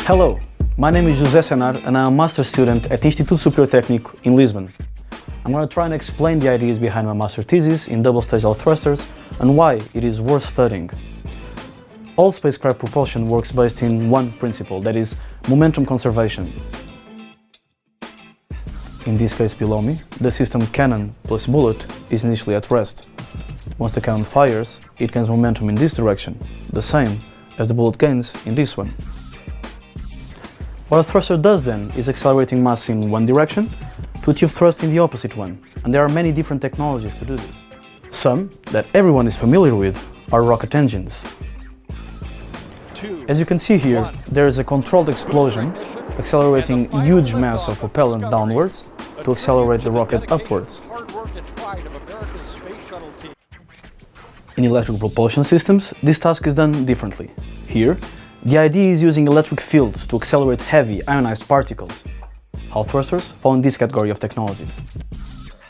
Hello, my name is José Senart and I'm a master student at Instituto Superior Técnico in Lisbon. I'm going to try and explain the ideas behind my master thesis in double-stage Hall thrusters and why it is worth studying. All spacecraft propulsion works based in one principle, that is, momentum conservation. In this case below me, the system cannon plus bullet is initially at rest. Once the cannon fires, it gains momentum in this direction, the same as the bullet gains in this one. What a thruster does then is accelerating mass in one direction to achieve thrust in the opposite one, and there are many different technologies to do this. Some, that everyone is familiar with, are rocket engines. As you can see here, there is a controlled explosion accelerating huge mass of propellant downwards to accelerate the rocket upwards. In electric propulsion systems, this task is done differently. Here, the idea is using electric fields to accelerate heavy ionized particles. Hall thrusters fall in this category of technologies.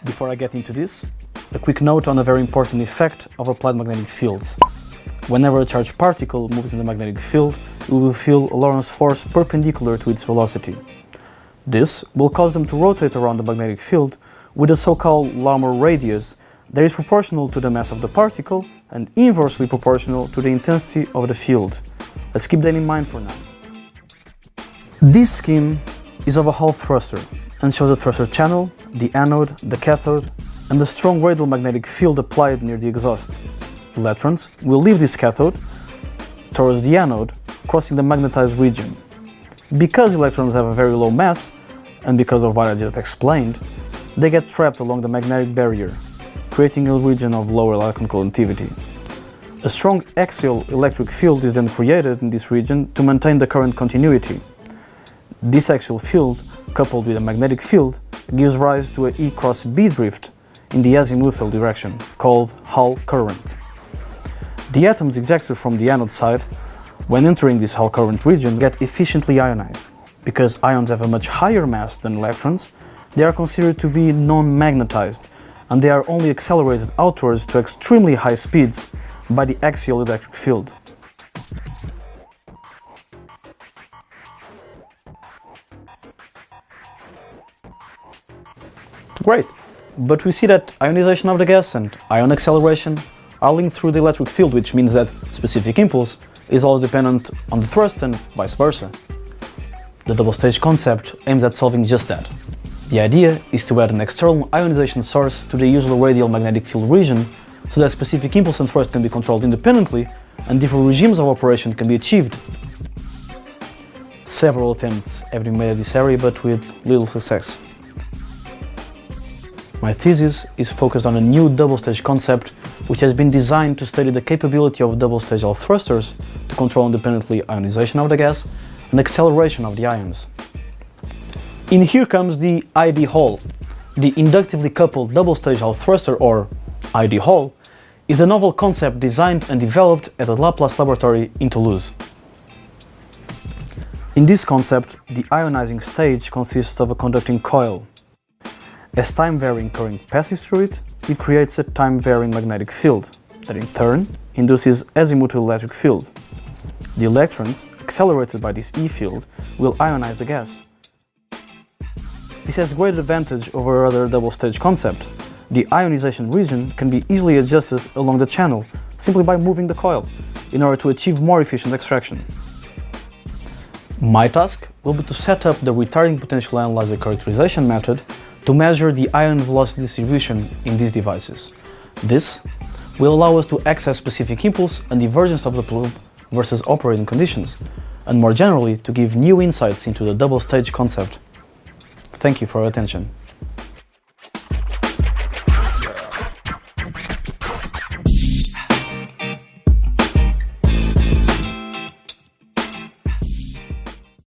Before I get into this, a quick note on a very important effect of applied magnetic fields. Whenever a charged particle moves in the magnetic field, it will feel a Lorentz force perpendicular to its velocity. This will cause them to rotate around the magnetic field with a so-called Larmor radius that is proportional to the mass of the particle and inversely proportional to the intensity of the field. Let's keep that in mind for now. This scheme is of a Hall thruster and shows the thruster channel, the anode, the cathode, and the strong radial magnetic field applied near the exhaust. Electrons will leave this cathode towards the anode, crossing the magnetized region. Because electrons have a very low mass, and because of what I just explained, they get trapped along the magnetic barrier, creating a region of lower electrical conductivity. A strong axial electric field is then created in this region to maintain the current continuity. This axial field, coupled with a magnetic field, gives rise to a E cross B drift in the azimuthal direction, called Hall current. The atoms ejected from the anode side, when entering this Hall current region, get efficiently ionized. Because ions have a much higher mass than electrons, they are considered to be non-magnetized, and they are only accelerated outwards to extremely high speeds by the axial electric field. Great, but we see that ionization of the gas and ion acceleration are linked through the electric field, which means that specific impulse is always dependent on the thrust and vice versa. The double-stage concept aims at solving just that. The idea is to add an external ionization source to the usual radial magnetic field region so that specific impulse and thrust can be controlled independently and different regimes of operation can be achieved. Several attempts have been made at this area, but with little success. My thesis is focused on a new double-stage concept which has been designed to study the capability of double-stage Hall thrusters to control independently ionization of the gas and acceleration of the ions. In here comes the ID Hall. The inductively coupled double-stage Hall thruster, or ID Hall, is a novel concept designed and developed at the LAPLACE Laboratory in Toulouse. In this concept, the ionizing stage consists of a conducting coil. As time-varying current passes through it, it creates a time-varying magnetic field that in turn induces azimuthal electric field. The electrons, accelerated by this E field, will ionize the gas. This has great advantage over other double-stage concepts. The ionization region can be easily adjusted along the channel simply by moving the coil in order to achieve more efficient extraction. My task will be to set up the retarding potential analyzer characterization method to measure the ion velocity distribution in these devices. This will allow us to access specific impulse and divergence of the plume versus operating conditions, and more generally to give new insights into the double-stage concept. Thank you for your attention.